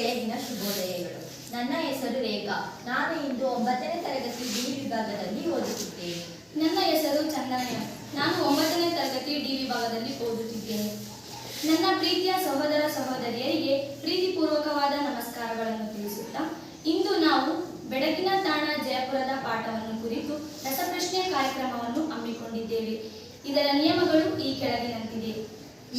ಬೆಳಗಿನ ಶುಭೋದಯಗಳು. ನನ್ನ ಹೆಸರು ರೇಖಾ. ನಾನು ಇಂದು 9ನೇ ತರಗತಿ ಡಿ ವಿಭಾಗದಲ್ಲಿ ಓದುತ್ತಿದ್ದೇನೆ. ನನ್ನ ಹೆಸರು ಚಂದನಯ್ಯ. ನಾನು 9ನೇ ತರಗತಿ ಡಿ ವಿಭಾಗದಲ್ಲಿ ಓದುತ್ತಿದ್ದೇನೆ. ನನ್ನ ಪ್ರೀತಿಯ ಸಹೋದರ ಸಹೋದರಿಯರಿಗೆ ಪ್ರೀತಿಪೂರ್ವಕವಾದ ನಮಸ್ಕಾರಗಳನ್ನು ತಿಳಿಸುತ್ತಾ, ಇಂದು ನಾವು ಬೆಳಗಿನ ತಾಣ ಜಯಪುರದ ಪಾಠವನ್ನು ಕುರಿತು ರಸಪ್ರಶ್ನೆ ಕಾರ್ಯಕ್ರಮವನ್ನು ಹಮ್ಮಿಕೊಂಡಿದ್ದೇವೆ. ಇದರ ನಿಯಮಗಳು ಈ ಕೆಳಗಿನಂತಿದೆ.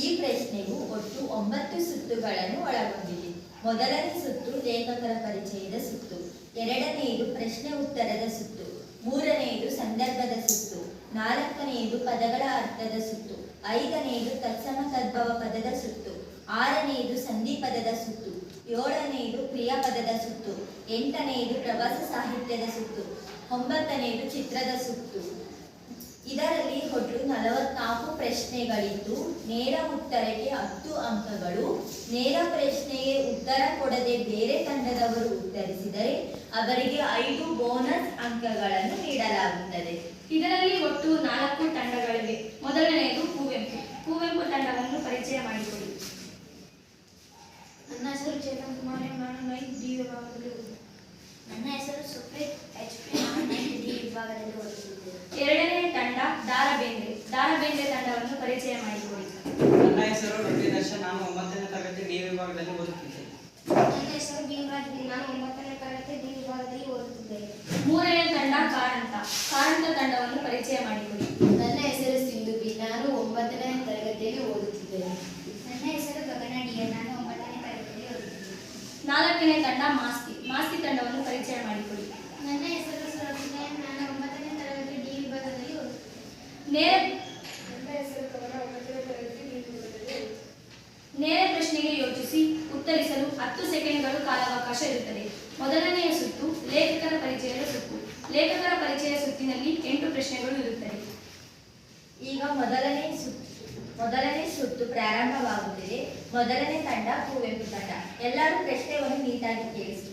ಈ ಪ್ರಶ್ನೆಯು ಒಟ್ಟು 9 ಸುತ್ತುಗಳನ್ನು ಒಳಗೊಂಡಿದೆ. ಮೊದಲನೇ ಸುತ್ತು ಲೇಖಕರ ಪರಿಚಯದ ಸುತ್ತು, ಎರಡನೆಯದು ಪ್ರಶ್ನೆ ಉತ್ತರದ ಸುತ್ತು, ಮೂರನೆಯದು ಸಂದರ್ಭದ ಸುತ್ತು, ನಾಲ್ಕನೆಯದು ಪದಗಳ ಅರ್ಥದ ಸುತ್ತು, ಐದನೆಯದು ತತ್ಸಮ ತದ್ಭವ ಪದದ ಸುತ್ತು, ಆರನೆಯದು ಸಂಧಿ ಪದದ ಸುತ್ತು, ಏಳನೆಯದು ಕ್ರಿಯಾಪದದ ಸುತ್ತು, ಎಂಟನೆಯದು ಪ್ರವಾಸ ಸಾಹಿತ್ಯದ ಸುತ್ತು, 9ನೆಯದು ಚಿತ್ರದ ಸುತ್ತು. ಇದರಲ್ಲಿ ಒಟ್ಟು 44 ಪ್ರಶ್ನೆಗಳಿದ್ದು ನೇರ ಉತ್ತರಕ್ಕೆ 10 ಅಂಕಗಳು. ನೇರ ಪ್ರಶ್ನೆಗೆ ಉತ್ತರ ಕೊಡದೆ ಬೇರೆ ತಂಡದವರು ಉತ್ತರಿಸಿದರೆ ಅವರಿಗೆ 5 ಬೋನಸ್ ಅಂಕಗಳನ್ನು ನೀಡಲಾಗುತ್ತದೆ. ಇದರಲ್ಲಿ ಒಟ್ಟು 4 ತಂಡಗಳಿವೆ. ಮೊದಲನೆಯದು ಕುವೆಂಪು ತಂಡವನ್ನು ಪರಿಚಯ ಮಾಡಿಕೊಡಿ. ನನ್ನ ಹೆಸರು ಚೇತನ್ ಕುಮಾರ್. ನಾನು 9th ಡಿ ವಿಭಾಗದಲ್ಲಿ ಓದುತ್ತೇನೆ. ನನ್ನ ಹೆಸರು ಸುಪ್ರೀತ್ HP. ನಾನು 9th ಡಿ ವಿಭಾಗದಲ್ಲಿ ಓದುತ್ತಿದ್ದೇನೆ. ಎರಡನೇ ತಂಡ ದಾರಬೇಂದ್ರೆ ತಂಡವನ್ನು ಪರಿಚಯ ಮಾಡಿಕೊಡಿ. ನನ್ನ ಹೆಸರು ರವಿ ದರ್ಶನ್. ನಾನು 9ನೇ ತರಗತಿ ಡಿ ವಿಭಾಗದಲ್ಲಿ ಓದುತ್ತಿದ್ದೇನೆ. ನನ್ನ ಹೆಸರು ಭೀಮರಾಜ್. ನಾನು 9ನೇ ತರಗತಿ ಡಿ ವಿಭಾಗದಲ್ಲಿ ಓದುತ್ತಿದ್ದೇನೆ. ಮೂರನೇ ತಂಡ ಕಾರಂತ ತಂಡವನ್ನು ಪರಿಚಯ ಮಾಡಿಕೊಡಿ. ನನ್ನ ಹೆಸರು ಸಿಂಧು ಬಿ. ನಾನು 9ನೇ ತರಗತಿಯಲ್ಲಿ ಓದುತ್ತಿದ್ದೇನೆ. ನನ್ನ ಹೆಸರು ಗಗನ ಡಿ. ನಾನು 9ನೇ ತರಗತಿಯಲ್ಲಿ ಓದುತ್ತಿದ್ದೇನೆ. ನಾಲ್ಕನೇ ತಂಡ ಮಾಸ್ತಿ ತಂಡವನ್ನು ಪರಿಚಯ ಮಾಡಿಕೊಡಿ. ನನ್ನ ಹೆಸರು ಸುರಭಿನಯ. ನಾನು 9ನೇ ತರಗತಿ ಡಿ ವಿಭಾಗದಲ್ಲಿ ಓದುತ್ತಿದ್ದೇನೆ. ನನ್ನ ಹೆಸರು ಗಗನ. 9ನೇ ತರಗತಿ ಡಿ ವಿಭಾಗದಲ್ಲಿ ಓದುತ್ತಿದ್ದೇನೆ. ನೇರ ಪ್ರಶ್ನೆಗೆ ಯೋಚಿಸಿ ಉತ್ತರಿಸಲು 10 ಸೆಕೆಂಡ್ಗಳು ಕಾಲಾವಕಾಶ ಇರುತ್ತದೆ. ಮೊದಲನೆಯ ಸುತ್ತು ಲೇಖಕರ ಪರಿಚಯದ ಸುತ್ತು. ಲೇಖಕರ ಪರಿಚಯ ಸುತ್ತಿನಲ್ಲಿ 8 ಪ್ರಶ್ನೆಗಳು ಇರುತ್ತವೆ. ಈಗ ಮೊದಲನೇ ಸುತ್ತು ಪ್ರಾರಂಭವಾಗುತ್ತಿದೆ. ಮೊದಲನೇ ತಂಡ ಕುವೆಂಪು ತಂಡ. ಎಲ್ಲರೂ ಪ್ರಶ್ನೆಯನ್ನು ನೀಟಾಗಿ ಕೇಳಿಸಿಕೊಳ್ಳಿ.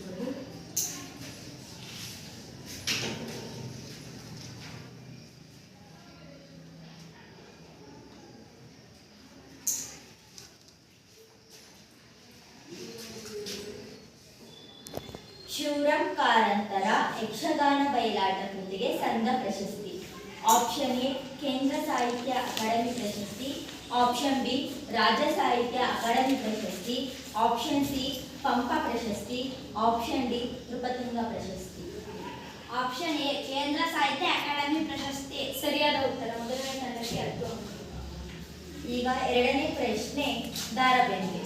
ಶಿವರಾಮ್ ಕಾರಂತರ ಯಕ್ಷಗಾನ ಬಯಲಾಟ ಕೃತಿಗೆ ಸಂದ ಪ್ರಶಸ್ತಿ. ಆಪ್ಷನ್ ಎ ಕೇಂದ್ರ ಸಾಹಿತ್ಯ ಅಕಾಡೆಮಿ ಪ್ರಶಸ್ತಿ, ಆಪ್ಷನ್ ಬಿ ರಾಜ್ಯ ಸಾಹಿತ್ಯ ಅಕಾಡೆಮಿ ಪ್ರಶಸ್ತಿ, ಆಪ್ಷನ್ ಸಿ ಪಂಪ ಪ್ರಶಸ್ತಿ, ಆಪ್ಷನ್ ಡಿ ನೃಪತುಂಗ ಪ್ರಶಸ್ತಿ. ಆಪ್ಷನ್ ಎ ಕೇಂದ್ರ ಸಾಹಿತ್ಯ ಅಕಾಡೆಮಿ ಪ್ರಶಸ್ತಿ ಸರಿಯಾದ ಉತ್ತರ. ಮೊದಲನೇ ತಂಡಕ್ಕೆ 10 ಅಂಕ. ಈಗ ಎರಡನೇ ಪ್ರಶ್ನೆ ದಾರಬೇಂದ್ರೆ.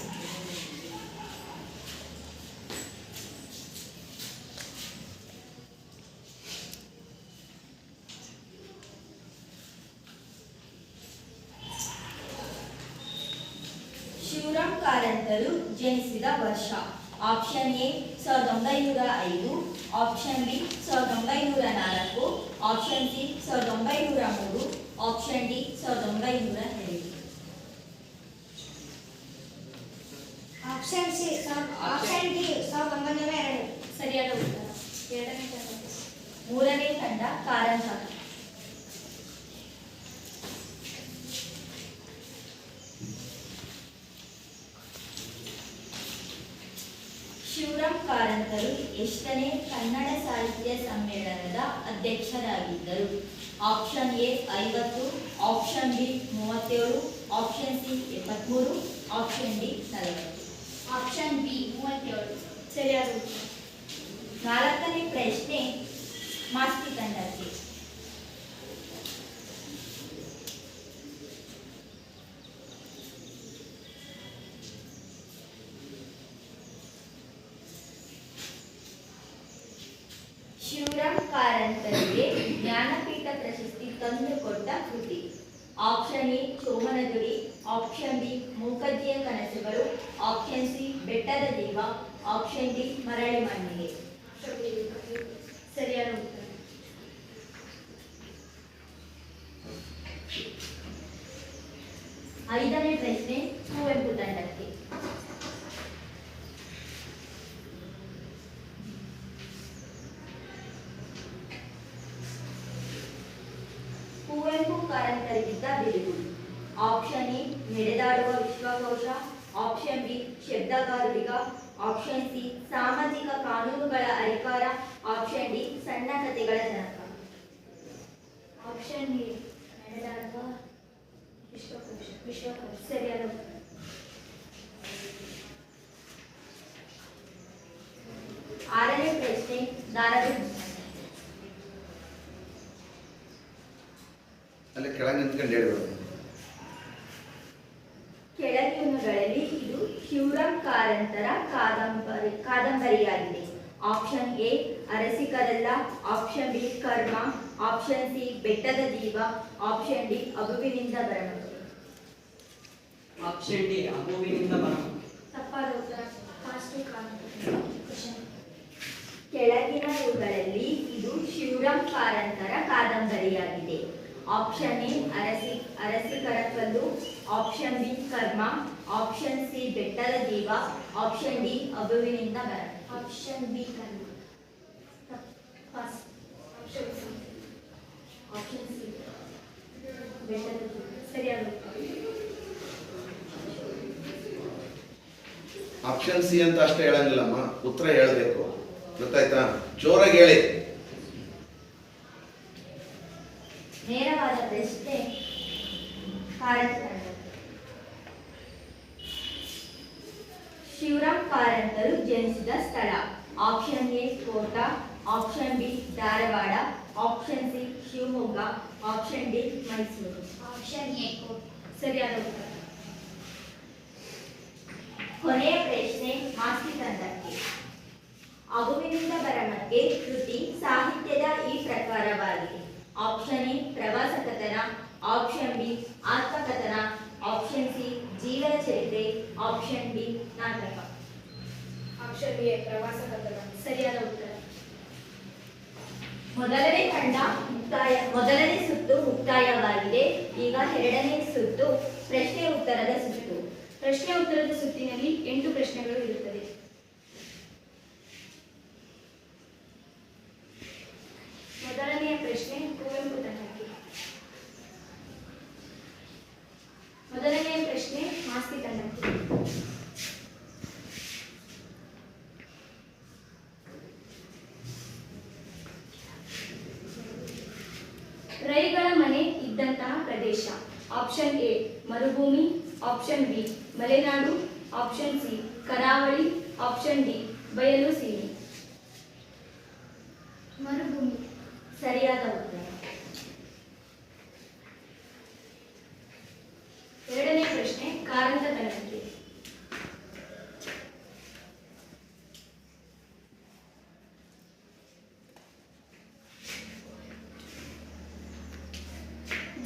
ಶಿವರಾಮ್ ಕಾರಂತರು ಜನಿಸಿದ ವರ್ಷ. Option A 1905, option B 1904, option C 1903, option D 1902. Option C option D 1902. ಸರಿಯಾದ ಉತ್ತರ. ಎರಡನೇ ತಂಡಕ್ಕೆ. ಮೂರನೇ ತಂಡ ಕಾರಂತ. ಶಿವರಾಮ್ ಕಾರಂತರು ಎಷ್ಟನೇ ಕನ್ನಡ ಸಾಹಿತ್ಯ ಸಮ್ಮೇಳನದ ಅಧ್ಯಕ್ಷರಾಗಿದ್ದರು? Option A 50, option B 37, option C 73, option D 40. Option B 37. ಸರಿಯಾದ ಉತ್ತರ. ನಾಲ್ಕನೇ ಪ್ರಶ್ನೆ ಮಾಸ್ತಿ ತಂಡಕ್ಕೆ. ಶಿವರಾಮ್ ಕಾರಂತರಿಗೆ ಜ್ಞಾನಪೀಠ ಪ್ರಶಸ್ತಿ ತಂದುಕೊಟ್ಟ ಕೃತಿ. Option A Chomanadudi, option B Mookajjiya Kanasugalu, option C ಬೆಟ್ಟದ ದೀವ, ಆಪ್ಷನ್ ಡಿ ಮರಳಿ ಮಣ್ಣಿಗೆ. ಸರಿಯಾದ ಉತ್ತರ. ಐದನೇ ಪ್ರಶ್ನೆ ಕುವೆಂಪು ತಂಡಕ್ಕೆ. ಕುವೆಂಪು ಕಾರಂತರಿಗಿದ್ದ ಬಿರುದು. ಆಪ್ಷನ್ ಎ ನಡೆದಾಡುವ ವಿಶ್ವಕೋಶ, ಆಪ್ಷನ್ ಬಿ ಶಬ್ದ ಯುದ್ಧಗಾರುಡಿಗ. ಆಪ್ಷನ್ ಸಿ ಸಾಮಾಜಿಕ ಕಾನೂನುಗಳ ಅಧಿಕಾರ. ಆಪ್ಷನ್ ಡಿ ಸಣ್ಣ ಕಥೆಗಳ ಜನಕ. ಆಪ್ಷನ್ ಎ ನಡೆದಾಗ ವಿಶ್ವಕೋಶ ಸರಿಯಾದ ಉತ್ತರ. ಆರನೇ ಪ್ರಶ್ನೆ ದಾರದ ಅಲ್ಲಿ ಕೆಳಗೆ ನಿಂತ್ಕೊಂಡು ಹೇಳ್ಬೋದು. ಕೆಳಗಿನಗಳಲ್ಲಿ ಇದು ಶಿವರಾಂ ಕಾರಂತರ ಕಾದಂಬರಿಯಾಗಿದೆ. Option A Arasikaralla. Option B Karma. Option C Bettada Deepa. Option D ಅಗುವಿನಿಂದ ಬರಮಕ್ಕೆ. ಆಪ್ಷನ್ ಡಿ ಅಗುವಿನಿಂದ ಬರಮಕ್ಕೆ. ತಪ್ಪಾದ ಉತ್ತರ. First question. ಕೆಳಗಿನ ಇವುಗಳಲ್ಲಿ ಇದು ಶಿವರಾಂ ಕಾರಂತರ ಕಾದಂಬರಿಯಾಗಿದೆ. ಆಪ್ಷನ್ ಎ ಅರಸಿಕರ ಕಲ್ಲು. Option B Karma. Option C Bettada Deepa. Option D ಅಗುವಿನಿಂದ ಬರ. ಆಪ್ಷನ್ ಬಿ ಕರ್ಮ. ಫಾಸ್ಟ್. ಆಪ್ಷನ್ ಸಿ ಬೆಟ್ಟದ ದೀಪ ಸರಿಯಾದ ಉತ್ತರ. ಆಪ್ಷನ್ ಸಿ ಅಂತ ಅಷ್ಟೇ ಹೇಳಂಗಿಲ್ಲಮ್ಮ, ಉತ್ತರ ಹೇಳಬೇಕು. ಗೊತ್ತಾಯ್ತಾ? ಜೋರಾಗಿ ಹೇಳಿ. ನೇರವಾದ ಪ್ರಶ್ನೆ ಕಾರಂತರ. ಶಿವರಾಂ ಕಾರಂತರು ಜನಿಸಿದ ಸ್ಥಳ. Option A Kota. Option B Dharwad. Option C Shivamogga. Option D Mysuru. Option A Kota ಸರಿಯಾದ ಉತ್ತರ. ಕೊನೆಯ ಪ್ರಶ್ನೆ ಮಾಸ್ತಿ ತಂತ್ರಕ್ಕೆ. ಅಗುವಿನಿಂದ ಬರಮಕ್ಕೆ ಕೃತಿ ಸಾಹಿತ್ಯದ ಈ ಪ್ರಕಾರವಾಗಿದೆ. ಆಪ್ಷನ್ ಎ ಪ್ರವಾಸ ಕಥನ. ಆಪ್ಷನ್ ಬಿ ಆತ್ಮಕಥನ. ಆಪ್ಷನ್ ಸಿ ಜೀವನ ಚರಿತ್ರೆ. ಆಪ್ಷನ್ ಡಿ ನಾಟಕ. ಆಪ್ಷನ್ ಎ ಪ್ರವಾಸ ಕಥನ ಸರಿಯಾದ ಉತ್ತರ. ಮೊದಲನೇ ಸುತ್ತು ಮುಕ್ತಾಯವಾಗಿದೆ. ಈಗ ಎರಡನೇ ಸುತ್ತು ಪ್ರಶ್ನೆ ಉತ್ತರದ ಸುತ್ತು. ಪ್ರಶ್ನೆ ಉತ್ತರದ ಸುತ್ತಿನಲ್ಲಿ 8 ಪ್ರಶ್ನೆಗಳು ಇರುತ್ತದೆ. ಮೊದಲನೆಯ ಪ್ರಶ್ನೆ ಕುವೆಂಪು ತಂಡಕ್ಕೆ. ಮೊದಲನೆಯ ಪ್ರಶ್ನೆ ಮಾಸ್ತಿ ತಂಡಕ್ಕೆ. ರೈಗಳ ಮನೆ ಇದ್ದಂತಹ ಪ್ರದೇಶ. ಆಪ್ಷನ್ ಎ ಮರುಭೂಮಿ. Option B Malenadu. Option C ಕರಾವಳಿ. ಆಪ್ಷನ್ ಡಿ ಬಯಲು ಸೀಮೆ. ಮರುಭೂಮಿ. ಸರಿಯಾದ ಉತ್ತರ. ಎರಡನೇ ಪ್ರಶ್ನೆ ಕಾರಂತ ತಂಡಕ್ಕೆ.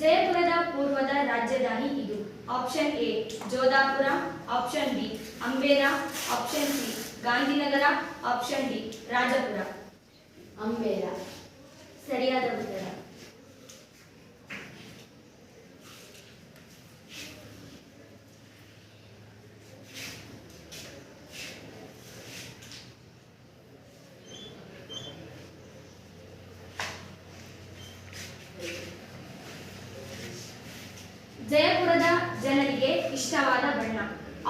ಜಯಪುರದ ಪೂರ್ವದ ರಾಜಧಾನಿ ಇದು. Option A Jodhpur. Option B Amber. Option C Gandhinagar. Option D Rajpur. Amber. ಸರಿಯಾದ ಉತ್ತರ. ಜಯಪುರದ ಜನರಿಗೆ ಇಷ್ಟವಾದ ಬಣ್ಣ.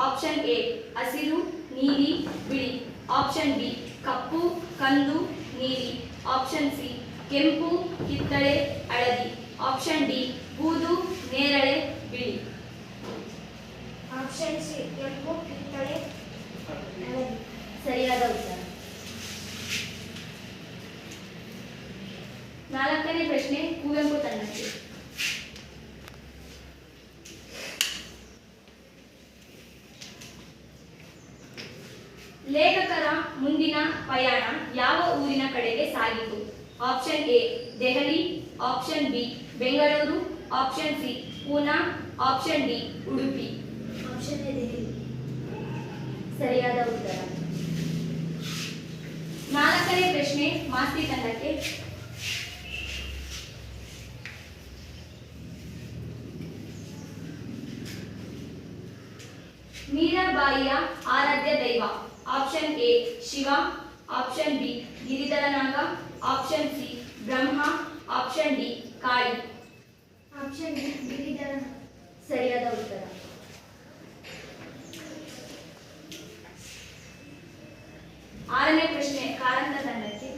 ಆಪ್ಷನ್ ಎ ಹಸಿರು, ನೀಲಿ, ಬಿಳಿ. ಆಪ್ಷನ್ ಬಿ ಕಪ್ಪು, ಕಂದು, ನೀಲಿ. ಆಪ್ಷನ್ ಸಿ ಕೆಂಪು, ಕಿತ್ತಳೆ, ಹಳದಿ. ಆಪ್ಷನ್ ಡಿ ಬೂದು, ನೇರಳೆ, ಬಿಳಿ. ಆಪ್ಷನ್ ಸಿ ಕೆಂಪು, ಕಿತ್ತಳೆ, ಹಳದಿ. ಸರಿಯಾದ ಉತ್ತರ. ನಾಲ್ಕನೇ ಪ್ರಶ್ನೆ ಕುವೆಂಪು ತಂಡಕ್ಕೆ. ಲೇಖಕರ ಮುಂದಿನ ಪಯಣ ಯಾವ ಊರಿನ ಕಡೆಗೆ ಸಾಗಿತು? Option A Delhi. Option B Bengaluru. Option C Poona. Option D Udupi. Option A Delhi. ಸರಿಯಾದ ಉತ್ತರ. ನಾಲ್ಕನೇ ಪ್ರಶ್ನೆ ಮಾಸ್ತಿ ತಂಡಕ್ಕೆ. ಮೀರಾಬಾಯಿಯ ಆರಾಧ್ಯ ದೈವ. Option A Shiva. Option B ಗಿರಿಧರನಾಗ. Option C Brahma. Option D Kali. Option D Giridhara. ಸರಿಯಾದ ಉತ್ತರ. 6ನೇ ಪ್ರಶ್ನೆ ಕಾರಂತ ತಂಡಕ್ಕೆ.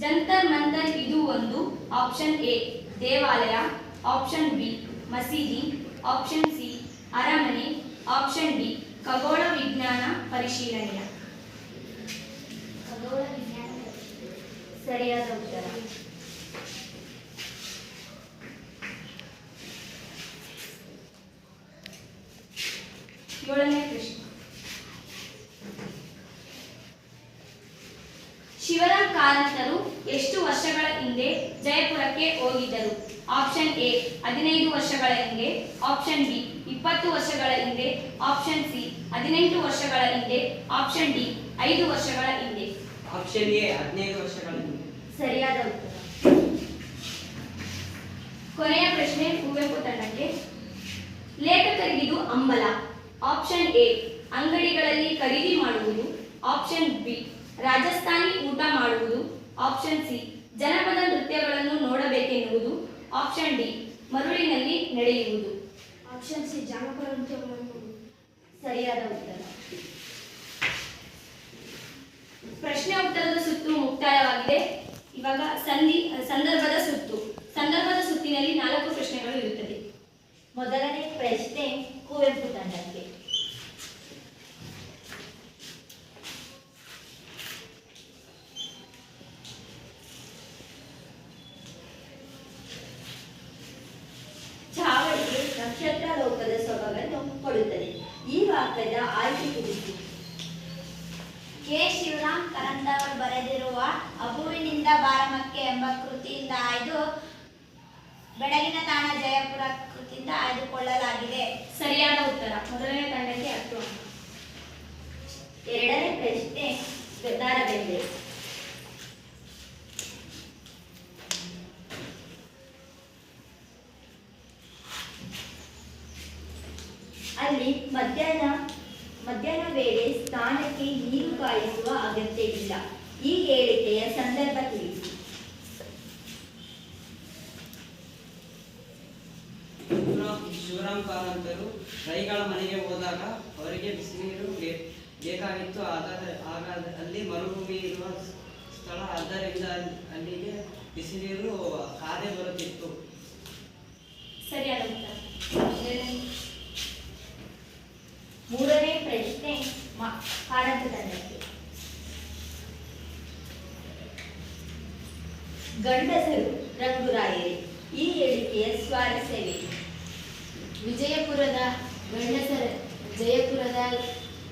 ಜಂತರ್ ಮಂತರ್ ಇದು ಒಂದು. ಆಪ್ಷನ್ ಎ ದೇವಾಲಯ, ಆಪ್ಷನ್ ಬಿ ಮಸೀದಿ, ಆಪ್ಷನ್ ಸಿ ಅರಮನೆ, ಆಪ್ಷನ್ ಡಿ ಖಗೋಳ ವಿಜ್ಞಾನ ಪರಿಶೀಲನೆಯ. ಖಗೋಳ ವಿಜ್ಞಾನ ಸರಿಯಾದ ಉತ್ತರ. ಏಳನೇ ಪ್ರಶ್ನೆ. ಶಿವರಾಮ್ ಕಾರಂತರು ಎಷ್ಟು ವರ್ಷಗಳ ಹಿಂದೆ ಜಯಪುರಕ್ಕೆ ಹೋಗಿದ್ದರು? ಆಪ್ಷನ್ ಎ 15 ವರ್ಷಗಳ ಹಿಂದೆ, ಆಪ್ಷನ್ ಬಿ 20 ವರ್ಷಗಳ ಹಿಂದೆ, ಆಪ್ಷನ್ ಸಿ 18 ವರ್ಷಗಳ ಹಿಂದೆ, ಆಪ್ಷನ್ ಡಿ 5 ವರ್ಷಗಳ ಹಿಂದೆ. ಆಪ್ಷನ್ ಎ 15 ವರ್ಷಗಳ ಹಿಂದೆ. ಸರಿಯಾದ ಉತ್ತರ. ಕೊನೆಯ ಪ್ರಶ್ನೆ ಕುವೆಂಪು ತಂಡಕ್ಕೆ. ಲೇಖಕರಿಗಿದು ಹಂಬಲ. ಆಪ್ಷನ್ ಎ ಅಂಗಡಿಗಳಲ್ಲಿ ಖರೀದಿ ಮಾಡುವುದು, ಆಪ್ಷನ್ ಬಿ ರಾಜಸ್ಥಾನಿ ಊಟ ಮಾಡುವುದು, ಆಪ್ಷನ್ ಸಿ ಜನಪದ ನೃತ್ಯಗಳನ್ನು ನೋಡಬೇಕೆನ್ನುವುದು, ಆಪ್ಷನ್ ಡಿ ಮರುಳಿನಲ್ಲಿ ನಡೆಯುವುದು. ಆಪ್ಷನ್ ಸಿ ಜಾನಪದ ನೃತ್ಯಗಳನ್ನು. ಸರಿಯಾದ ಉತ್ತರ. ಪ್ರಶ್ನೆ ಉತ್ತರದ ಸುತ್ತು ಮುಕ್ತಾಯವಾಗಿದೆ. ಇವಾಗ ಸಂದರ್ಭದ ಸುತ್ತು. ಸಂದರ್ಭದ ಸುತ್ತಿನಲ್ಲಿ 4 ಪ್ರಶ್ನೆಗಳು ಇರುತ್ತದೆ. ಮೊದಲನೇ ಪ್ರಶ್ನೆ ಕುವೆಂಪು ತಂಡಕ್ಕೆ. ಚಾವಡಿಗೆ ನಕ್ಷತ್ರ ಲೋಕದ ಸೊಬಗನ್ನು ಕೊಡುತ್ತದೆ. ಈ ವಾಕ್ಯದ ಆಯ್ಕೆ ತಿಳಿಸಿ. ಕೆ ಶಿವರಾಮ್ ಕಾರಂತವರು ಬರೆದಿರುವ ಅಬುವಿನಿಂದ ಬಾರಮಕ್ಕೆ ಎಂಬ ಕೃತಿಯಿಂದ ಆಯ್ದು ಬೆಳಗಿನ ತಾಣ ಜಯಪುರ ಕೃತಿಯಿಂದ ಆಯ್ದುಕೊಳ್ಳಲಾಗಿದೆ. ಸರಿಯಾದ ಉತ್ತರ. ಮೊದಲನೇ ತಂಡಕ್ಕೆ 10 ಅಂಕ. ಎರಡನೇ ಪ್ರಶ್ನೆ ದಾರಬೆಂಡೆ. ಅಲ್ಲಿ ಮಧ್ಯಾಹ್ನ ವೇಳೆ ಸ್ನಾನಕ್ಕೆ ನೀರು ಕಾಯಿಸುವ ಅಗತ್ಯವಿಲ್ಲ. ಈ ಹೇಳಿಕೆಯ ಸಂದರ್ಭ ತಿಳಿಸಿ. ಶಿವರಾಮ್ ಕಾರಂತರು ರೈಗಳ ಮನೆಗೆ ಹೋದಾಗ ಅವರಿಗೆ ಬಿಸಿನೀರು ಬೇಕಾಗಿತ್ತು. ಆಗ ಅಲ್ಲಿ ಮರುಭೂಮಿ ಇರುವ ಸ್ಥಳ, ಆದ್ದರಿಂದ ಅಲ್ಲಿಗೆ ಬಿಸಿನೀರು ಕಾದೆ ಬರುತ್ತಿತ್ತು. ಸರಿಯಾದ ಉತ್ತರ. ಮೂರನೇ ಪ್ರಶ್ನೆ ಕಾರಂತ ತಂಡಕ್ಕೆ. ಗಂಡಸರು ರಂಗುರಾಯರೇ. ಈ ಹೇಳಿಕೆಯ ಸ್ವಾರಸ್ಯವೇ? ಜಯಪುರದ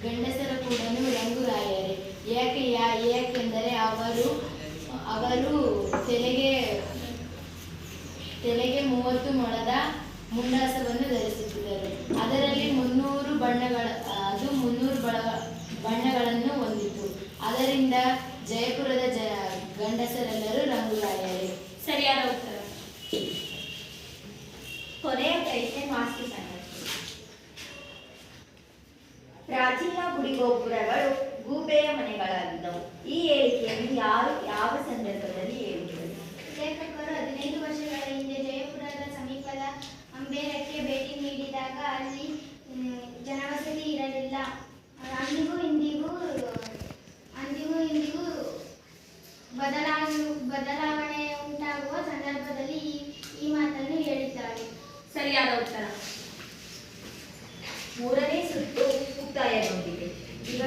ಗಂಡಸರ ಕೂಡ ರಂಗುರಾಯರೇ. ಯಾಕೆಂದರೆ ಅವರು ತಲೆಗೆ 30 ಮೊಳದ ಮುಂಡಾಸವನ್ನು ಧರಿಸುತ್ತಿದ್ದರು. ಅದರಲ್ಲಿ 300 ಬಣ್ಣಗಳನ್ನು ಹೊಂದಿತ್ತು. ಅದರಿಂದ ಜಯಪುರದ ಗಂಡಸರೆಲ್ಲರೂ ರಂಗುರಾಯರೇ. ಸರಿಯಾದ ಉತ್ತರ. ಕೊನೆಯ ಪ್ರಶ್ನೆ ಮಾಸ್ತಿ ತಂಡಕ್ಕೆ. ಪ್ರಾಚೀನ ಗುಡಿಗೋಪುರಗಳು ಗೂಬೆಯ ಮನೆಗಳಾಗಿದ್ದವು. ಈ ಹೇಳಿಕೆಯನ್ನು ಯಾವ ಸಂದರ್ಭದಲ್ಲಿ ಹೇಳಿದರು? ಲೇಖಕರು 15 ವರ್ಷಗಳ ಹಿಂದೆ ಜಯಪುರದ ಸಮೀಪದ ಅಂಬೇರಕ್ಕೆ ಭೇಟಿ ನೀಡಿದಾಗ ಅಲ್ಲಿ ಜನವಸತಿ ಇರಲಿಲ್ಲ. ಅಂದಿಗೂ ಇಂದಿಗೂ ಬದಲಾವಣೆ ಉಂಟಾಗುವ ಸಂದರ್ಭದಲ್ಲಿ ಈ ಮಾತನ್ನು ಹೇಳಿದ್ದಾರೆ. ಸರಿಯಾದ ಉತ್ತರ. ಮೂರನೇ ಸುತ್ತು ಮುಕ್ತಾಯಗೊಂಡಿದೆ. ಈಗ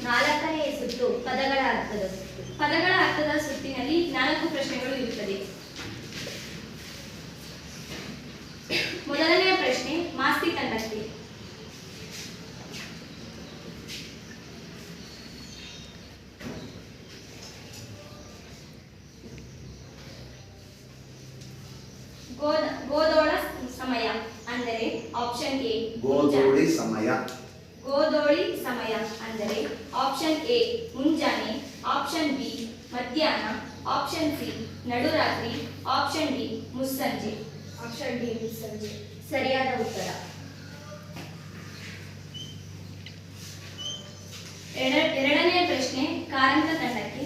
4ನೇ ಸುತ್ತು ಪದಗಳ ಅರ್ಥದ ಸುತ್ತು. ಪದಗಳ ಅರ್ಥದ ಸುತ್ತಿನಲ್ಲಿ 4 ಪ್ರಶ್ನೆಗಳು ಇರುತ್ತದೆ. ಮೊದಲನೆಯ ಪ್ರಶ್ನೆ ಮಾಸ್ತಿ ತಂಡಕ್ಕೆ. ಗೋಧೋಳ ಸಮಯ ಅಂದರೆ ಆಪ್ಷನ್ ಎ ಗೋಧೂಳಿ ಸಮಯ. ಗೋಧೋಳಿ ಸಮಯ ಅಂದರೆ ಆಪ್ಷನ್ ಎ ಮುಂಜಾನೆ, ಆಪ್ಷನ್ ಬಿ ಮಧ್ಯಾಹ್ನ, ಆಪ್ಷನ್ ಸಿ ನಡುರಾತ್ರಿ, ಆಪ್ಷನ್ ಡಿ ಮುಸ್ಸಂಜೆ. ಆಪ್ಷನ್ ಡಿ ಮುಸ್ಸಂಜೆ. ಸರಿಯಾದ ಉತ್ತರ. ಎರಡನೆಯ ಪ್ರಶ್ನೆ ಕಾರಂತ ತಂಡಕ್ಕೆ.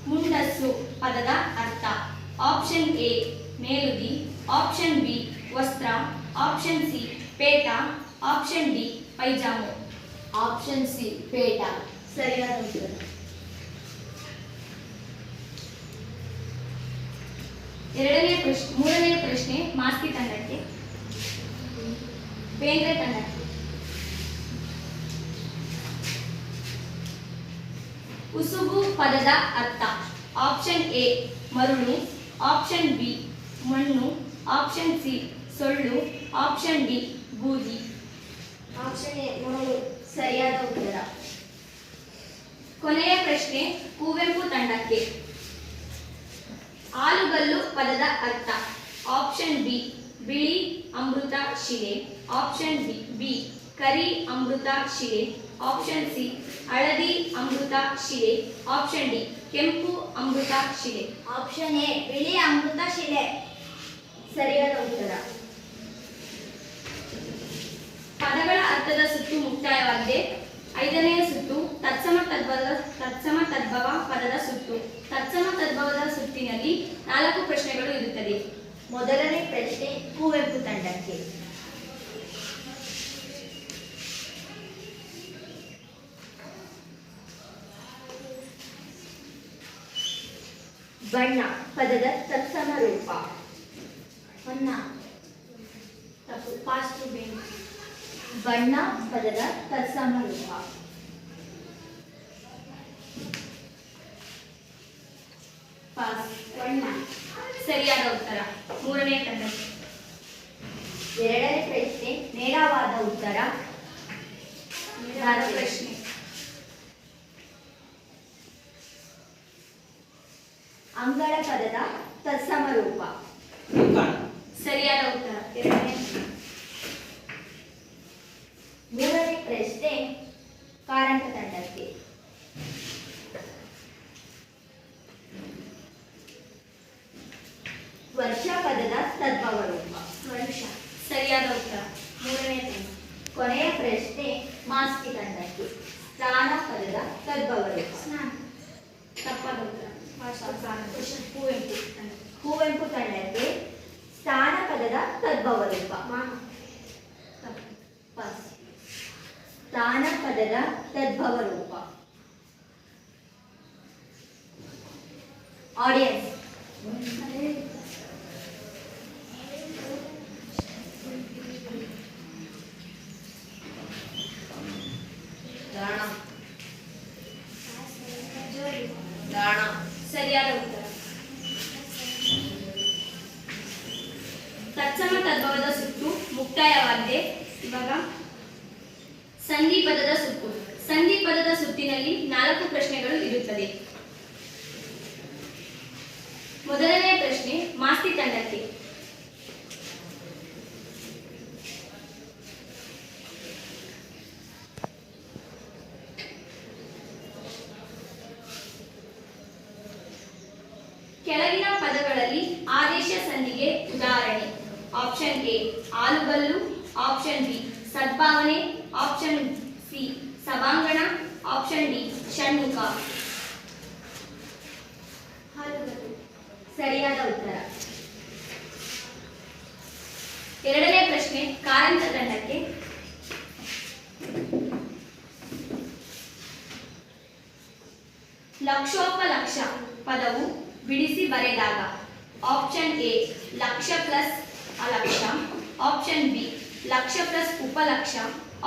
ಮುಂಡಸ ಶಿರಸ್ಸು ಪದದ ಅರ್ಥ. ಆಪ್ಷನ್ ಎ ಮೇಲುದಿ, ಆಪ್ಷನ್ ಬಿ ವಸ್ತ್ರ, ಆಪ್ಷನ್ ಸಿ ಪೇಟ, ಆಪ್ಷನ್ ಡಿ ಪೈಜಾಮು. ಆಪ್ಷನ್ ಸಿ ಪೇಟ. ಸರಿಯಾದ ಉತ್ತರ. ಮೂರನೇ ಪ್ರಶ್ನೆ ಮಾಸ್ತಿ ತಂಡಕ್ಕೆ, ಬೇಂದ್ರೆ ತಂಡಕ್ಕೆ. ಉಸುಬು ಪದದ ಅರ್ಥ. ಆಪ್ಷನ್ ಎ ಮರುಳು, ಆಪ್ಷನ್ ಬಿ ಮಣ್ಣು, ಆಪ್ಷನ್ ಸಿ ಸೊಳ್ಳು, ಆಪ್ಷನ್ ಡಿ ಬೂದಿ. ಆಪ್ಷನ್ ಎ ಮರಳು. ಸರಿಯಾದ ಉತ್ತರ. ಕೊನೆಯ ಪ್ರಶ್ನೆ ಕುವೆಂಪು ತಂಡಕ್ಕೆ. ಆಲುಗಲ್ಲು ಪದದ ಅರ್ಥ. ಆಪ್ಷನ್ ಬಿ ಬಿಳಿ ಅಮೃತ ಶಿಲೆ, ಆಪ್ಷನ್ ಬಿ ಕರಿ ಅಮೃತ ಶಿಲೆ, ಆಪ್ಷನ್ ಸಿ ಹಳದಿ ಅಮೃತ ಶಿಲೆ, ಆಪ್ಷನ್ ಡಿ ಕೆಂಪು ಅಮೃತ ಶಿಲೆ. ಆಪ್ಷನ್ ಎ ಬಿಳಿ ಅಮೃತ ಶಿಲೆ. ಸರಿಯಾದ ಉತ್ತರ. ಪದಗಳ ಅರ್ಥದ ಸುತ್ತು ಮುಕ್ತಾಯವಾಗಿದೆ. ಐದನೆಯ ಸುತ್ತು ತತ್ಸಮ ತದ್ಭವ ಪದದ ಸುತ್ತು. ತತ್ಸಮ ತದ್ಭವದ ಸುತ್ತಿನಲ್ಲಿ 4 ಪ್ರಶ್ನೆಗಳು ಇರುತ್ತದೆ. ಮೊದಲನೇ ಪ್ರಶ್ನೆ ಕುವೆಂಪು ತಂಡಕ್ಕೆ. ಬಣ್ಣ ಪದದ ತತ್ಸಮ ರೂಪ. ಬಣ್ಣ ತಪ್ಪು, ಪಾಸ್ಟ್ ಬೇಡ. ಬಣ್ಣ ಪದದ ತತ್ಸಮ ರೂಪ. ಪಾಸ್. ಬಣ್ಣ ಸರಿಯಾದ ಉತ್ತರ. ಮೂರನೇ ತಂಡಕ್ಕೆ. ಎರಡನೇ ಪ್ರಶ್ನೆ ನೇರವಾದ ಉತ್ತರ. ಪ್ರಶ್ನೆ ಅಂಗಳ ಪದದ ತತ್ಸಮ ರೂಪ. ಅಂಕಣ. ಸರಿಯಾದ ಉತ್ತರ. ಎರಡನೇ. ಮೂರನೇ ಪ್ರಶ್ನೆ ಕಾರಂತ ತಂಡಕ್ಕೆ. ವರ್ಷ ಪದದ ತದ್ಭವ ರೂಪ. ವರ್ಷ. ಸರಿಯಾದ ಉತ್ತರ. ಮೂರನೇ ತಂಡ. ಕೊನೆಯ ಪ್ರಶ್ನೆ ಮಾಸ್ತಿ ತಂಡಕ್ಕೆ. ಸ್ನಾನ ಪದದ ತದ್ಭವ ರೂಪ. ಸ್ನಾನ. ತಪ್ಪಾದ ಉತ್ತರ. ಕುವೆಂಪು ತಂಡ. ಕುವೆಂಪು ತಂಡಕ್ಕೆ ಸ್ಥಾನ ಪದದ ತದ್ಭವ ರೂಪ. ತಪ್ಪು. ಪಾಸ್. ಸ್ಥಾನ ಪದದ ತದ್ಭವ ರೂಪ. ಆಡಿಯನ್ಸ್ ದಾಣ. ದಾಣ. ಸರಿಯಾದ ಉತ್ತರ. ತತ್ಸಮ ತದ್ಭವದ ಸುತ್ತು ಮುಕ್ತಾಯವಾಗಿದೆ. ಇವಾಗ ಸಂಧಿ ಪದದ ಸುತ್ತು. ಸಂಧಿ ಪದದ ಸುತ್ತಿನಲ್ಲಿ 4 ಪ್ರಶ್ನೆಗಳು ಇರುತ್ತದೆ. ಮೊದಲನೇ ಪ್ರಶ್ನೆ ಮಾಸ್ತಿ ತಂಡಕ್ಕೆ. ಕೆಳಗಿನ ಪದಗಳಲ್ಲಿ ಆದೇಶ ಸಂಧಿಗೆ ಉದಾಹರಣೆ. ಆಪ್ಷನ್ ಎ ಆಲುಗಲ್ಲು, ಆಪ್ಷನ್ ಬಿ ಸದ್ಭಾವನೆ, ಆಪ್ಷನ್ ಸಿ ಸಭಾಂಗಣ, ಆಪ್ಷನ್ ಡಿ ಷಣ್ಮುಖ. ಸರಿಯಾದ ಉತ್ತರ. ಎರಡನೇ ಪ್ರಶ್ನೆ ಕಾರಂತ ತಂಡಕ್ಕೆ. ಲಕ್ಷೋಪಲಕ್ಷ ಪದವು ಬಿಡಿಸಿ ಬರೆದಾಗ. ಆಪ್ಷನ್ ಎ ಲಕ್ಷ ಪ್ಲಸ್ ಅಲಕ್ಷ, ಆಪ್ಷನ್ ಬಿ ಲಕ್ಷ ಪ್ಲಸ್ ಉಪಲಕ್ಷ,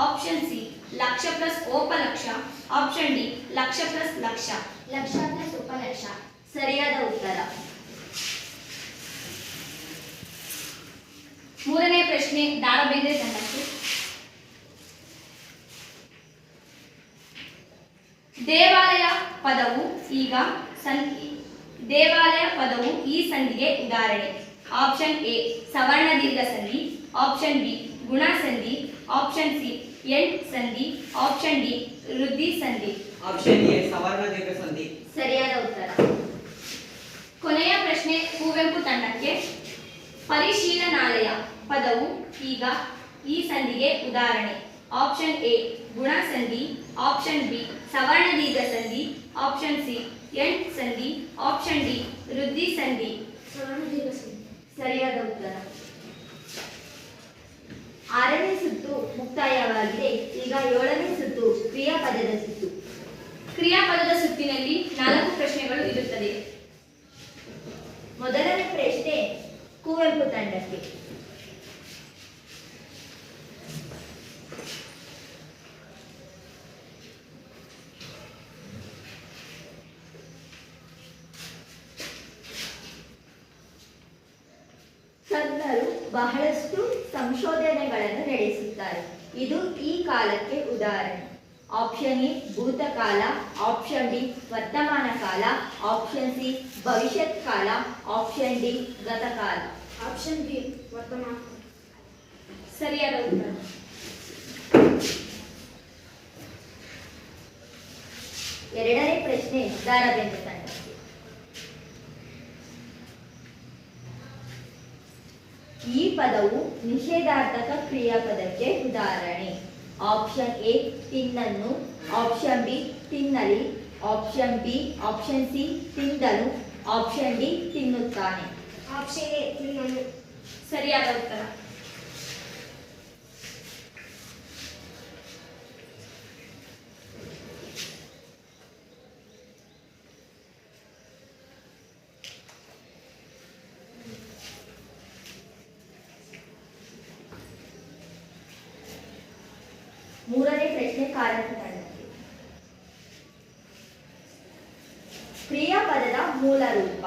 ಆಪ್ಷನ್ ಸಿ ಲಕ್ಷ ಪ್ಲಸ್ ಓಪಲಕ್ಷ, ಆಪ್ಷನ್ ಡಿ ಲಕ್ಷ ಪ್ಲಸ್ ಲಕ್ಷ. ಲಕ್ಷ ಪ್ಲಸ್ ಉಪಲಕ್ಷ. ಸರಿಯಾದ ಉತ್ತರ. ಮೂರನೇ ಪ್ರಶ್ನೆ ದಾಳಬೇಂದ್ರೆ ತಂಡಕ್ಕೆ. ದೇವಾಲಯ ಪದವು ಈ ಸಂಧಿಗೆ ಉದಾಹರಣೆ. ಆಪ್ಷನ್ ಎ ಸವರ್ಣ ದೀರ್ಘ ಸಂಧಿ, ಆಪ್ಷನ್ ಬಿ ಗುಣ ಸಂಧಿ, ಆಪ್ಷನ್ ಸಿ ಎಂಟ್ ಸಂಧಿ, ಆಪ್ಷನ್ ಡಿ ವೃದ್ಧಿ ಸಂಧಿ. ಆಪ್ಷನ್ ಎ ಸವರ್ಣ ದೀರ್ಘ ಸಂಧಿ. ಸರಿಯಾದ ಉತ್ತರ. ಕೊನೆಯ ಪ್ರಶ್ನೆ ಕುವೆಂಪು ತಂಡಕ್ಕೆ. ಪರಿಶೀಲನಾಲಯ ಪದವು ಈ ಸಂಧಿಗೆ ಉದಾಹರಣೆ. ಆಪ್ಷನ್ ಎ ಗುಣ ಸಂಧಿ, ಆಪ್ಷನ್ ಬಿ ಸವರ್ಣ ದೀರ್ಘ ಸಂಧಿ, ಆಪ್ಷನ್ ಸಿ ಎಂಟ್ ಸಂಧಿ. ಆಪ್ಷನ್ ಡಿ ವೃದ್ಧಿ ಸಂಧಿ. ಸರಿಯಾದ ಉತ್ತರ. 6ನೇ ಸುತ್ತು ಮುಕ್ತಾಯವಾಗಿದೆ. ಈಗ 7ನೇ ಸುತ್ತು ಕ್ರಿಯಾಪದದ ಸುತ್ತು. ಕ್ರಿಯಾಪದದ ಸುತ್ತಿನಲ್ಲಿ 4 ಪ್ರಶ್ನೆಗಳು ಇರುತ್ತದೆ. ಮೊದಲನೇ ಪ್ರಶ್ನೆ ಕುವೆಂಪು ತಂಡಕ್ಕೆ. ತಜ್ಞರು ಬಹಳಷ್ಟು ಸಂಶೋಧನೆಗಳನ್ನು ನಡೆಸುತ್ತಾರೆ. ಇದು ಈ ಕಾಲಕ್ಕೆ ಉದಾಹರಣೆ. ಆಪ್ಷನ್ ಎ ಭೂತಕಾಲ, ಆಪ್ಷನ್ ಬಿ ವರ್ತಮಾನ ಕಾಲ, ಆಪ್ಷನ್ ಸಿ ಭವಿಷ್ಯತ್ ಕಾಲ, ಆಪ್ಷನ್ ಡಿ ಗತಕಾಲ. ಆಪ್ಷನ್ ಬಿ ವರ್ತಮಾನ. ಸರಿಯಾದ ಉತ್ತರ. ಎರಡನೇ ಪ್ರಶ್ನೆ ದಾರಬೇಂದ್ರ ತಂಡಕ್ಕೆ. ಈ ಪದವು ನಿಷೇಧಾರ್ಥಕ ಕ್ರಿಯಾಪದಕ್ಕೆ ಉದಾಹರಣೆ. ಆಪ್ಷನ್ ಎ ತಿನ್ನನ್ನು, ಆಪ್ಷನ್ ಬಿ ತಿನ್ನಲಿ, ಆಪ್ಷನ್ ಸಿ ತಿಂದನು, ಆಪ್ಷನ್ ಡಿ ತಿನ್ನುತ್ತಾನೆ. ಆಪ್ಷನ್ ಎ ತಿನ್ನನು. ಸರಿಯಾದ ಉತ್ತರ. ಮೂರನೇ ಪ್ರಶ್ನೆ ಕಾರಂತ ತಂಡಕ್ಕೆ. ಕ್ರಿಯಾಪದದ ಮೂಲ ರೂಪ.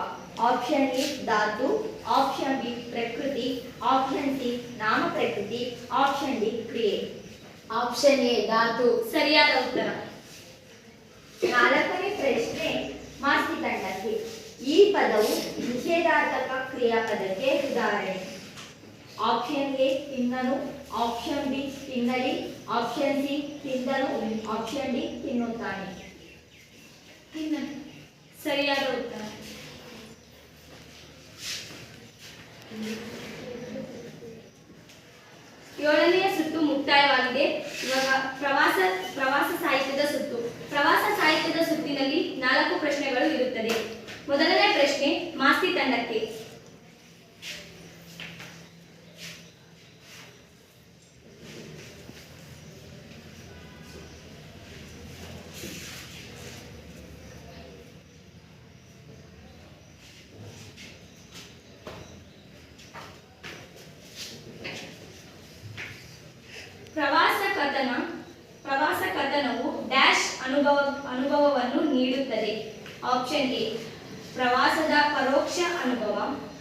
ಆಪ್ಷನ್ ಎ ಧಾತು, ಆಪ್ಷನ್ ಬಿ ಪ್ರಕೃತಿ, ಆಪ್ಷನ್ ಸಿ ನಾಮ ಪ್ರಕೃತಿ, ಆಪ್ಷನ್ ಡಿ ಕ್ರಿಯೆ. ಆಪ್ಷನ್ ಎ ಧಾತು. ಸರಿಯಾದ ಉತ್ತರ. 4ನೇ ಪ್ರಶ್ನೆ ಮಾಸ್ತಿ ತಂಡಕ್ಕೆ. ಈ ಪದವು ನಿಷೇಧಾರ್ಥಕ ಕ್ರಿಯಾಪದಕ್ಕೆ ಉದಾಹರಣೆ. ಆಪ್ಷನ್ ಎ ತಿನ್ನನು, ಆಪ್ಷನ್ ಬಿ ತಿನ್ನಲಿ, ಆಪ್ಷನ್ ಸಿ ತಿಂದನು, ಆಪ್ಷನ್ ಡಿ ತಿನ್ನುತ್ತಾನೆ. ತಿನ್ನನು. ಸರಿಯಾದ ಉತ್ತರ. ಏಳನೆಯ ಸುತ್ತು ಮುಕ್ತಾಯವಾಗಿದೆ. ಇವಾಗ ಪ್ರವಾಸ ಸಾಹಿತ್ಯದ ಸುತ್ತು. ಪ್ರವಾಸ ಸಾಹಿತ್ಯದ ಸುತ್ತಿನಲ್ಲಿ 4 ಪ್ರಶ್ನೆಗಳು ಇರುತ್ತದೆ. ಮೊದಲನೇ ಪ್ರಶ್ನೆ ಮಾಸ್ತಿ ತಂಡಕ್ಕೆ. ಪ್ರವಾಸ ಕಥನವು ಡ್ಯಾಶ್ ಅನುಭವವನ್ನು ನೀಡುತ್ತದೆ. ಆಪ್ಷನ್ ಎ ಪ್ರವಾಸದ ಪರೋಕ್ಷ ಅನುಭವ,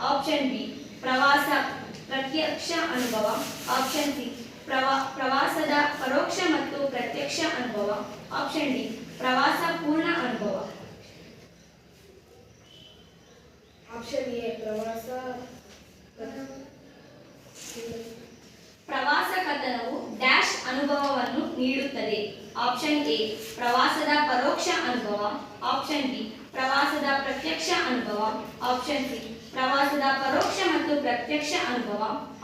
ಆಪ್ಷನ್ ಬಿ ಪ್ರವಾಸ ಪ್ರತ್ಯಕ್ಷ ಅನುಭವ, ಆಪ್ಷನ್ ಸಿ ಪ್ರವಾಸದ ಪರೋಕ್ಷ ಮತ್ತು ಪ್ರತ್ಯಕ್ಷ ಅನುಭವ, ಆಪ್ಷನ್ ಡಿ ಪ್ರವಾಸ ಪೂರ್ಣ ಅನುಭವ. ಆಪ್ಷನ್ ಎ ಪ್ರವಾಸ ಕಥನವು ಡ್ಯಾಶ್ ಅನುಭವವನ್ನು ನೀಡುತ್ತದೆ. ಆಪ್ಷನ್ ಎ ಪ್ರವಾಸದ ಪರೋಕ್ಷ ಅನುಭವ, ಆಪ್ಷನ್ ಬಿ ಪ್ರವಾಸದ ಪ್ರತ್ಯಕ್ಷ ಅನುಭವ, ಆಪ್ಷನ್ ಸಿ ಪ್ರವಾಸದ ಪರೋಕ್ಷ ಮತ್ತು ಪ್ರತ್ಯಕ್ಷ ಅನುಭವ,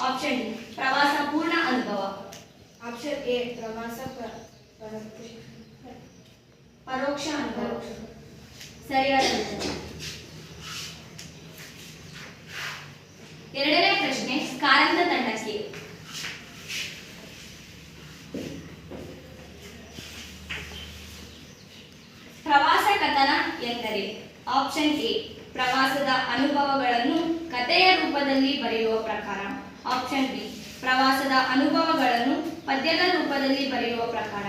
ಆಪ್ಷನ್ ಡಿ ಪ್ರವಾಸ ಪೂರ್ಣ ಅನುಭವ. ಆಪ್ಷನ್ ಎ ಪರೋಕ್ಷ ಅನುಭವ. ಸರಿಯಾದ ಉತ್ತರ. ಎರಡನೇ ಪ್ರಶ್ನೆ ಕಾರಂತ ತಂಡಕ್ಕೆ. ಪ್ರವಾಸ ಕಥನ ಎಂದರೆ ಆಪ್ಷನ್ ಎ ಪ್ರವಾಸದ ಅನುಭವಗಳನ್ನು ಕಥೆಯ ರೂಪದಲ್ಲಿ ಬರೆಯುವ ಪ್ರಕಾರ, ಆಪ್ಷನ್ ಬಿ ಪ್ರವಾಸದ ಅನುಭವಗಳನ್ನು ಪದ್ಯದ ರೂಪದಲ್ಲಿ ಬರೆಯುವ ಪ್ರಕಾರ,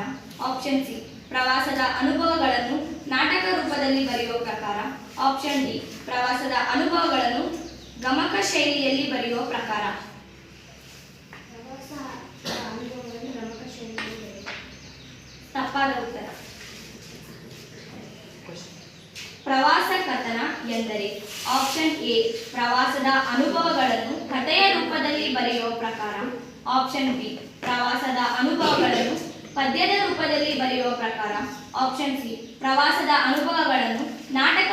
ಆಪ್ಷನ್ ಸಿ ಪ್ರವಾಸದ ಅನುಭವಗಳನ್ನು ನಾಟಕ ರೂಪದಲ್ಲಿ ಬರೆಯುವ ಪ್ರಕಾರ, ಆಪ್ಷನ್ ಡಿ ಪ್ರವಾಸದ ಅನುಭವಗಳನ್ನು ಗಮಕ ಶೈಲಿಯಲ್ಲಿ ಬರೆಯುವ ಪ್ರಕಾರ. ತಪ್ಪಾದ ಉತ್ತರ. ಪ್ರವಾಸ ಕಥನ ಎಂದರೆ ಆಪ್ಷನ್ ಎ ಪ್ರವಾಸದ ಅನುಭವಗಳನ್ನು ಕಥೆಯ ರೂಪದಲ್ಲಿ ಬರೆಯುವ ಪ್ರಕಾರ, ಆಪ್ಷನ್ ಬಿ ಪ್ರವಾಸದ ಅನುಭವಗಳನ್ನು ಪದ್ಯದ ರೂಪದಲ್ಲಿ ಬರೆಯುವ ಪ್ರಕಾರ, ಆಪ್ಷನ್ ಸಿ ಪ್ರವಾಸದ ಅನುಭವಗಳನ್ನು ನಾಟಕ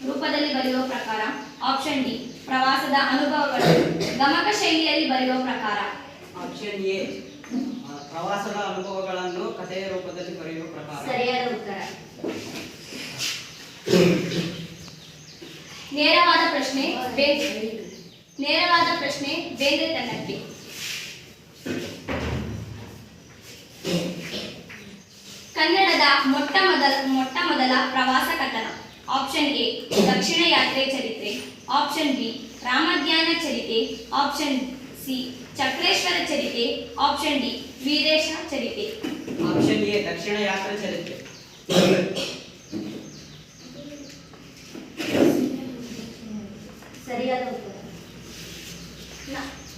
ರೂಪದಲ್ಲಿ ಬರೆಯುವ ಪ್ರಕಾರ, ಆಪ್ಷನ್ ಡಿ ಪ್ರವಾಸದ ಅನುಭವಗಳನ್ನು ಗಮಕ ಶೈಲಿಯಲ್ಲಿ ಬರೆಯುವ ಪ್ರಕಾರ. ಆಪ್ಷನ್ ಎ ಪ್ರವಾಸದ ಅನುಭವಗಳನ್ನು ಕಥೆಯ ರೂಪದಲ್ಲಿ ಬರೆಯುವ ಪ್ರಕಾರ. ಸರಿಯಾದ ಉತ್ತರ. ನೇರವಾದ ಪ್ರಶ್ನೆ ಬೇಂದ್ರೆ ತಂಡಕ್ಕೆ. ಕನ್ನಡದ ಮೊಟ್ಟ ಮೊದಲ ಪ್ರವಾಸ ಕಥನ. ಆಪ್ಷನ್ ಎ ದಕ್ಷಿಣ ಯಾತ್ರೆ ಚರಿತ್ರೆ, ಆಪ್ಷನ್ ಬಿ ರಾಮಧ್ಯಾನ ಚರಿತೆ, ಆಪ್ಷನ್ ಸಿ ಚಕ್ರೇಶ್ವರ ಚರಿತೆ, ಆಪ್ಷನ್ ಡಿ ವೀರೇಶ ಚರಿತೆ. ಆಪ್ಷನ್ ಎ ದಕ್ಷಿಣ ಯಾತ್ರಾ ಚರಿತ್ರೆ. ಸರಿಯಾದ ಉತ್ತರ.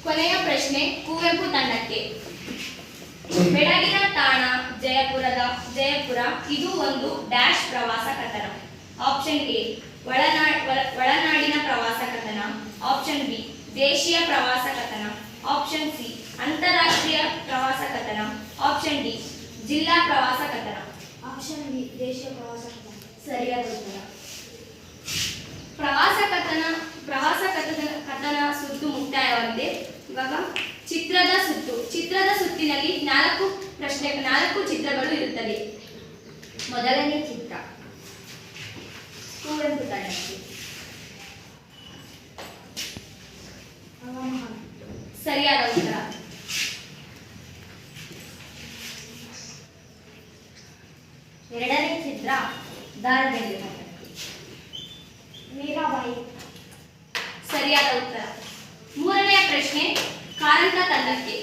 ಕೊನೆಯ ಪ್ರಶ್ನೆ ಕುವೆಂಪು ತಂಡಕ್ಕೆ. ಬೆಳಗಿನ ತಾಣ ಜಯಪುರ ಇದು ಒಂದು ಡ್ಯಾಶ್ ಪ್ರವಾಸ ಕಥನ. ಆಪ್ಷನ್ ಎ ಒಳನಾಡಿನ ಪ್ರವಾಸ ಕಥನ, ಆಪ್ಷನ್ ಬಿ ದೇಶೀಯ ಪ್ರವಾಸ ಕಥನ, ಆಪ್ಷನ್ ಸಿ ಅಂತಾರಾಷ್ಟ್ರೀಯ ಪ್ರವಾಸ ಕಥನ, ಆಪ್ಷನ್ ಡಿ ಜಿಲ್ಲಾ ಪ್ರವಾಸ ಕಥನ. ಆಪ್ಷನ್ ಬಿ ದೇಶೀಯ ಪ್ರವಾಸ ಕಥನ. ಸರಿಯಾದ ಉತ್ತರ. ಪ್ರವಾಸ ಕಥನ ಸುತ್ತು ಮುಕ್ತಾಯವಾಗಿದೆ. ಇವಾಗ ಚಿತ್ರದ ಸುತ್ತಿನಲ್ಲಿ 4 ಚಿತ್ರಗಳು ಇರುತ್ತದೆ. ಮೊದಲನೇ ಚಿತ್ರ ಕುವೆಂಪು ತಂಡಕ್ಕೆ. ಸರಿಯಾದ ಉತ್ತರ. ಎರಡನೇ ಚಿತ್ರ ದಾರಬೇಂದ್ರೆ ತಂಡಕ್ಕೆ. ಮೀರಾಬಾಯಿ. ಸರಿಯಾದ ಉತ್ತರ. ಮೂರನೆಯ ಪ್ರಶ್ನೆ ಕಾರಂತ ತಂಡಕ್ಕೆ.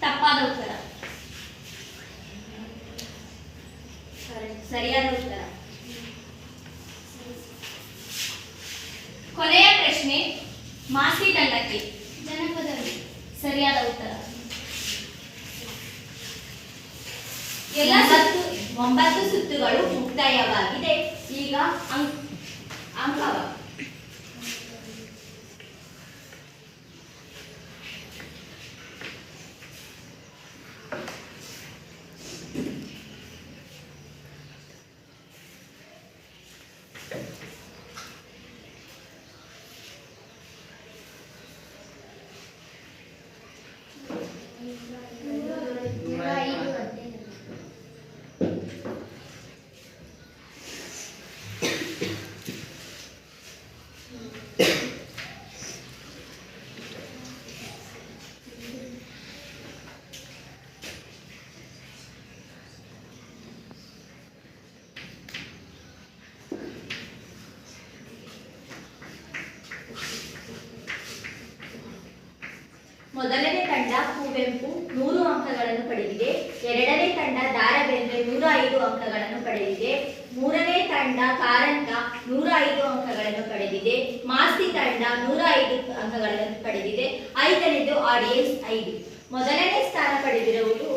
ತಪ್ಪಾದ ಉತ್ತರ. ಸರಿಯಾದ ಉತ್ತರ. ಕೊನೆಯ ಪ್ರಶ್ನೆ ಮಾಸ್ತಿ ತಂಡಕ್ಕೆ. ಜನಪದಗಳು. ಸರಿಯಾದ ಉತ್ತರ. ಎಲ್ಲ 9 ಸುತ್ತುಗಳು ಮುಕ್ತಾಯವಾಗಿದೆ. ಈಗ ಅಂಕವ. ಮೊದಲನೇ ತಂಡ ಕುವೆಂಪು 100 ಅಂಕಗಳನ್ನು ಪಡೆದಿದೆ. ಎರಡನೇ ತಂಡ ದಾರಬೇಂದ್ರೆ 105 ಅಂಕಗಳನ್ನು ಪಡೆದಿದೆ. ಮೂರನೇ ತಂಡ ಕಾರಂತ 105 ಅಂಕಗಳನ್ನು ಪಡೆದಿದೆ. ಮಾಸ್ತಿ ತಂಡ 105 ಅಂಕಗಳನ್ನು ಪಡೆದಿದೆ. ಐದನೇದು ಆಡಿಯನ್ಸ್ 5. ಮೊದಲನೇ ಸ್ಥಾನ ಪಡೆದಿರುವುದು